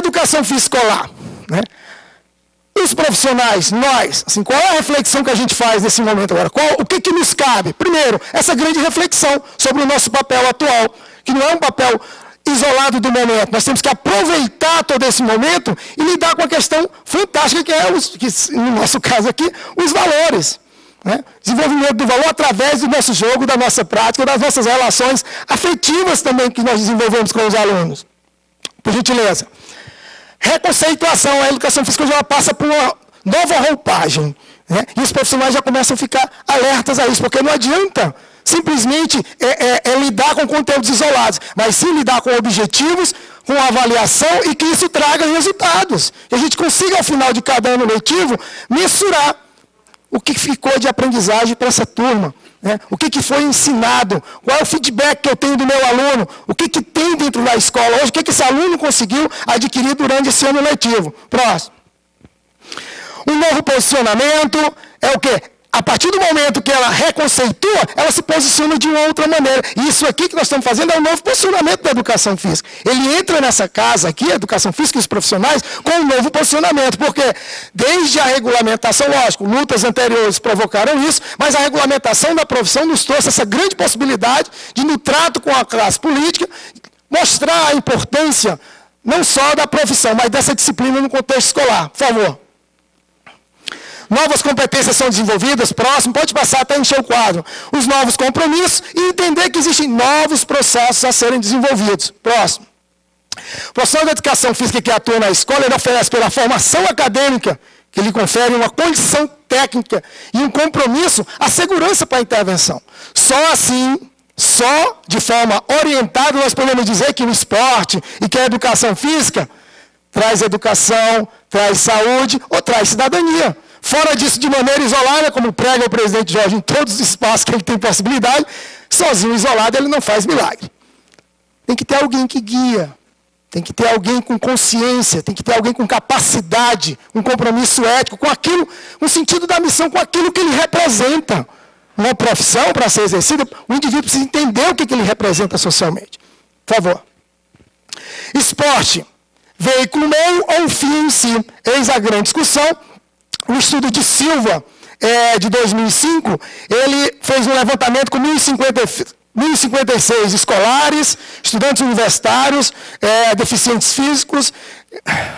educação física escolar, né? Os profissionais, nós, assim, qual é a reflexão que a gente faz nesse momento agora? O que nos cabe? Primeiro, essa grande reflexão sobre o nosso papel atual, que não é um papel isolado do momento. Nós temos que aproveitar todo esse momento e lidar com a questão fantástica que é, no nosso caso aqui, os valores. Né? Desenvolvimento do valor através do nosso jogo, da nossa prática, das nossas relações afetivas também que nós desenvolvemos com os alunos. Por gentileza. Reconceituação, a educação física já passa por uma nova roupagem. Né? E os profissionais já começam a ficar alertas a isso, porque não adianta simplesmente lidar com conteúdos isolados, mas sim lidar com objetivos, com avaliação e que isso traga resultados. Que a gente consiga, ao final de cada ano letivo, mensurar o que ficou de aprendizagem para essa turma. Né? O que foi ensinado, qual é o feedback que eu tenho do meu aluno, o que tem dentro da escola hoje, o que esse aluno conseguiu adquirir durante esse ano letivo. Próximo. Um novo posicionamento é o quê? A partir do momento que ela reconceitua, ela se posiciona de uma outra maneira. E isso aqui que nós estamos fazendo é um novo posicionamento da educação física. Ele entra nessa casa aqui, a educação física e os profissionais, com um novo posicionamento. Porque desde a regulamentação, lógico, lutas anteriores provocaram isso, mas a regulamentação da profissão nos trouxe essa grande possibilidade de, no trato com a classe política, mostrar a importância não só da profissão, mas dessa disciplina no contexto escolar. Por favor. Novas competências são desenvolvidas, próximo, pode passar até encher o quadro. Os novos compromissos e entender que existem novos processos a serem desenvolvidos. Próximo. O profissional de educação física que atua na escola, ele oferece pela formação acadêmica, que lhe confere uma condição técnica e um compromisso, a segurança para a intervenção. Só assim, só de forma orientada, nós podemos dizer que o esporte e que a educação física traz educação, traz saúde ou traz cidadania. Fora disso, de maneira isolada, como prega o presidente Jorge em todos os espaços que ele tem possibilidade, sozinho, isolado, ele não faz milagre. Tem que ter alguém que guia, tem que ter alguém com consciência, tem que ter alguém com capacidade, um compromisso ético, com aquilo, um sentido da missão, com aquilo que ele representa. Uma profissão, para ser exercida, o indivíduo precisa entender o que ele representa socialmente. Por favor. Esporte, veículo meio ou um fim em si. Eis a grande discussão. O estudo de Silva, de 2005, ele fez um levantamento com 1.056 escolares, estudantes universitários, deficientes físicos,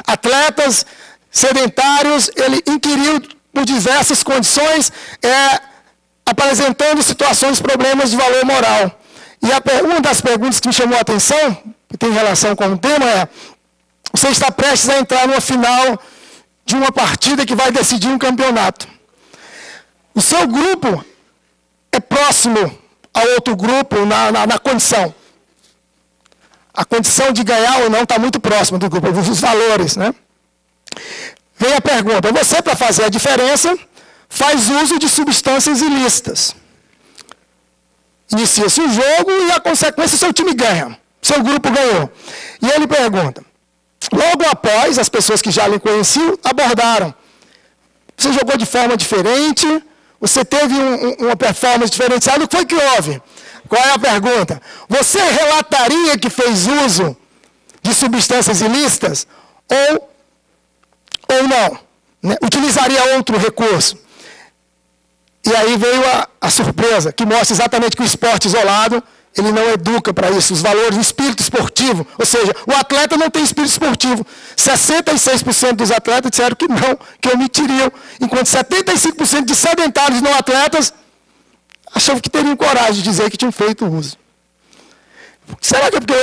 atletas, sedentários. Ele inquiriu por diversas condições, apresentando situações, problemas de valor moral. E uma das perguntas que me chamou a atenção, que tem relação com o tema, é: você está prestes a entrar numa final de uma partida que vai decidir um campeonato. O seu grupo é próximo a outro grupo na condição. A condição de ganhar ou não está muito próxima do grupo, os valores, né? Vem a pergunta: você, para fazer a diferença, faz uso de substâncias ilícitas. Inicia-se o jogo e a consequência, o seu time ganha. Seu grupo ganhou. E ele pergunta: logo após, as pessoas que já lhe conheciam abordaram: você jogou de forma diferente, você teve uma performance diferenciada, o que foi que houve? Qual é a pergunta? Você relataria que fez uso de substâncias ilícitas ou não? Né? Utilizaria outro recurso? E aí veio a surpresa, que mostra exatamente que o esporte isolado, ele não educa para isso, os valores do espírito esportivo. Ou seja, o atleta não tem espírito esportivo. 66% dos atletas disseram que não, que omitiriam. Enquanto 75% de sedentários não atletas achavam que teriam coragem de dizer que tinham feito uso. Será que é porque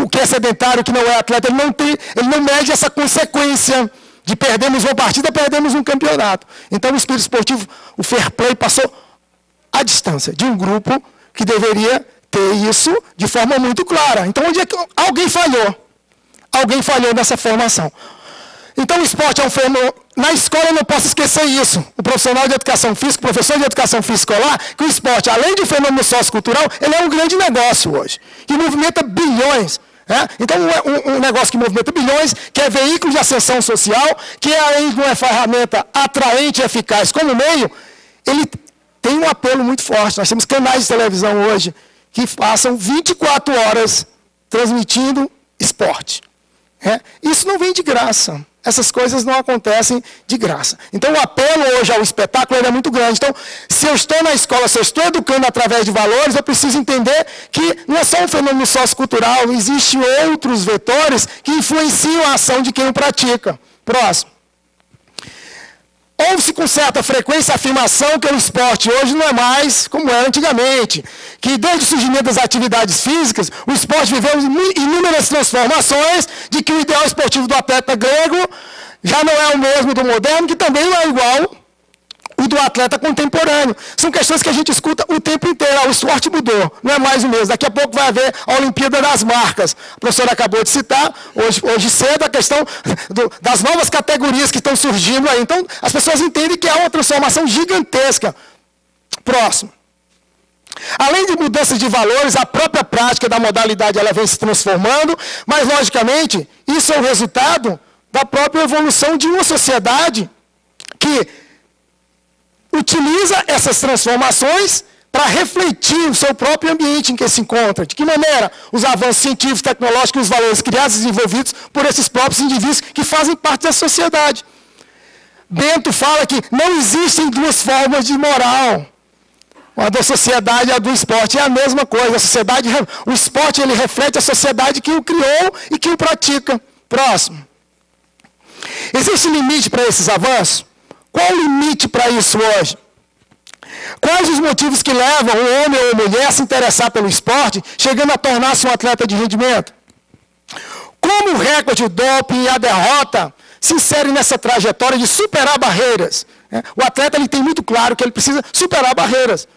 o que é sedentário, o que não é atleta, ele não mede essa consequência de perdemos uma partida, perdemos um campeonato. Então o espírito esportivo, o fair play, passou à distância de um grupo que deveria ter isso de forma muito clara. Então, onde é que alguém falhou? Alguém falhou nessa formação. Então, o esporte é um fenômeno. Na escola, eu não posso esquecer isso. O profissional de educação física, o professor de educação física escolar, que o esporte, além de um fenômeno sociocultural, ele é um grande negócio hoje, que movimenta bilhões. Né? Então, um negócio que movimenta bilhões, que é veículo de ascensão social, que além de uma ferramenta atraente e eficaz como meio, ele tem um apelo muito forte. Nós temos canais de televisão hoje que passam 24 horas transmitindo esporte. Isso não vem de graça. Essas coisas não acontecem de graça. Então, o apelo hoje ao espetáculo é muito grande. Então, se eu estou na escola, se eu estou educando através de valores, eu preciso entender que não é só um fenômeno sociocultural, existem outros vetores que influenciam a ação de quem o pratica. Próximo. Ouve-se com certa frequência a afirmação que o esporte hoje não é mais como era antigamente, que desde o surgimento das atividades físicas, o esporte viveu inúmeras transformações, de que o ideal esportivo do atleta grego já não é o mesmo do moderno, que também não é igual o do atleta contemporâneo. São questões que a gente escuta o tempo inteiro. O esporte mudou, não é mais o mesmo. Daqui a pouco vai haver a Olimpíada das Marcas. A professora acabou de citar, hoje cedo, a questão das novas categorias que estão surgindo aí. Então, as pessoas entendem que há uma transformação gigantesca. Próximo. Além de mudanças de valores, a própria prática da modalidade ela vem se transformando, mas, logicamente, isso é o resultado da própria evolução de uma sociedade que utiliza essas transformações para refletir o seu próprio ambiente em que se encontra. De que maneira os avanços científicos, tecnológicos e os valores criados e desenvolvidos por esses próprios indivíduos que fazem parte da sociedade. Bento fala que não existem duas formas de moral. A da sociedade e a do esporte é a mesma coisa. A sociedade, o esporte ele reflete a sociedade que o criou e que o pratica. Próximo. Existe limite para esses avanços? Qual o limite para isso hoje? Quais os motivos que levam um homem ou uma mulher a se interessar pelo esporte, chegando a tornar-se um atleta de rendimento? Como o recorde, o doping e a derrota se inserem nessa trajetória de superar barreiras? O atleta ele tem muito claro que ele precisa superar barreiras.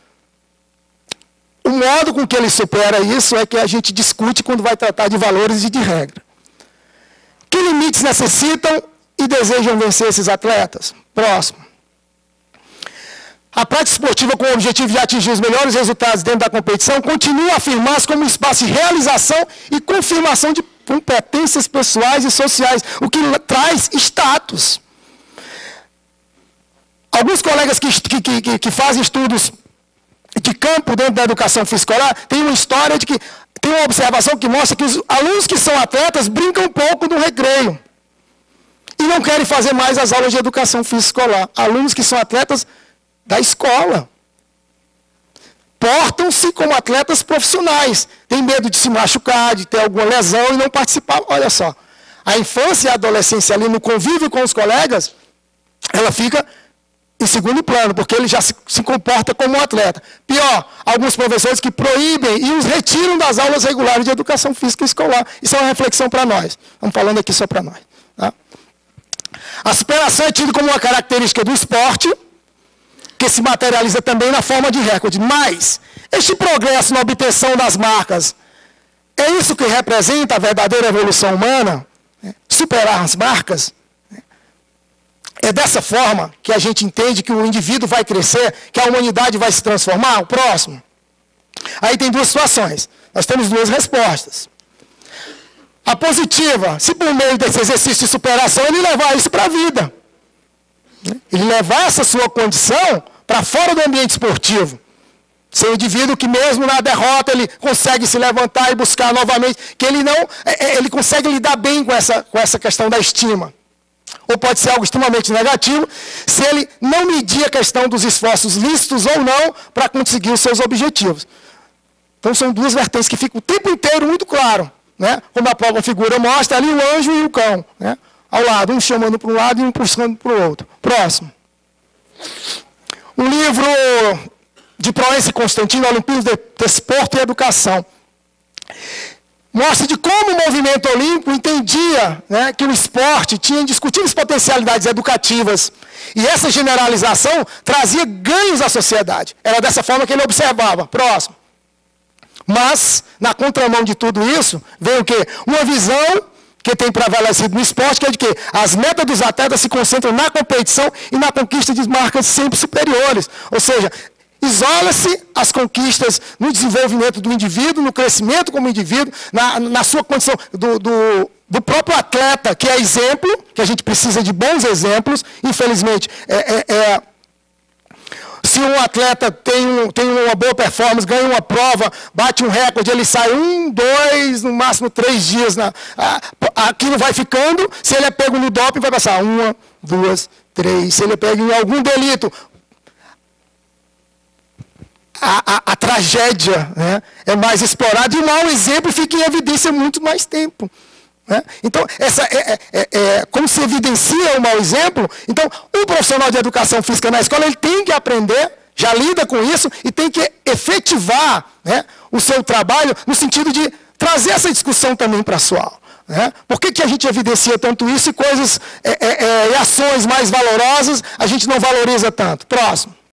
O modo com que ele supera isso é que a gente discute quando vai tratar de valores e de regra. Que limites necessitam e desejam vencer esses atletas? Próximo. A prática esportiva com o objetivo de atingir os melhores resultados dentro da competição continua a afirmar-se como um espaço de realização e confirmação de competências pessoais e sociais, o que traz status. Alguns colegas que fazem estudos de campo dentro da educação física escolar têm uma história de que tem uma observação que mostra que os alunos que são atletas brincam um pouco no recreio. E não querem fazer mais as aulas de educação física escolar. Alunos que são atletas da escola. Portam-se como atletas profissionais. Têm medo de se machucar, de ter alguma lesão e não participar. Olha só. A infância e a adolescência ali no convívio com os colegas, ela fica em segundo plano, porque ele já se comporta como um atleta. Pior, alguns professores que proíbem e os retiram das aulas regulares de educação física escolar. Isso é uma reflexão para nós. Estamos falando aqui só para nós. Tá? A superação é tida como uma característica do esporte, que se materializa também na forma de recorde. Mas, este progresso na obtenção das marcas, é isso que representa a verdadeira evolução humana? Superar as marcas? É dessa forma que a gente entende que o indivíduo vai crescer, que a humanidade vai se transformar? O próximo. Aí tem duas situações. Nós temos duas respostas. A positiva, se por meio desse exercício de superação, ele levar isso para a vida. Ele levar essa sua condição para fora do ambiente esportivo. Ser um indivíduo que mesmo na derrota ele consegue se levantar e buscar novamente, que ele consegue lidar bem com essa questão da estima. Ou pode ser algo extremamente negativo, se ele não medir a questão dos esforços lícitos ou não para conseguir os seus objetivos. Então são duas vertentes que ficam o tempo inteiro muito claro. Né? Como a própria figura mostra, ali o anjo e o cão. Né? Ao lado, um chamando para um lado e um puxando para o outro. Próximo. Um livro de Proença e Constantino, Olimpíadas de Desporto e Educação. Mostra de como o movimento olímpico entendia, né, que o esporte tinha indiscutíveis potencialidades educativas. E essa generalização trazia ganhos à sociedade. Era dessa forma que ele observava. Próximo. Mas, na contramão de tudo isso, vem o quê? Uma visão que tem prevalecido no esporte, que é de que as metas dos atletas se concentram na competição e na conquista de marcas sempre superiores. Ou seja, isola-se as conquistas no desenvolvimento do indivíduo, no crescimento como indivíduo, na sua condição do próprio atleta, que é exemplo, que a gente precisa de bons exemplos, infelizmente, se um atleta tem uma boa performance, ganha uma prova, bate um recorde, ele sai 1, 2, no máximo 3 dias. Aquilo vai ficando, se ele é pego no doping, vai passar 1, 2, 3. Se ele é pego em algum delito, a tragédia, né, é mais explorada, e o mau exemplo fica em evidência muito mais tempo. Né? Então, como se evidencia o mau exemplo, então, um profissional de educação física na escola, ele tem que aprender, já lida com isso, e tem que efetivar, né, o seu trabalho no sentido de trazer essa discussão também para a sua aula. Né? Por que a gente evidencia tanto isso e coisas e ações mais valorosas a gente não valoriza tanto? Próximo.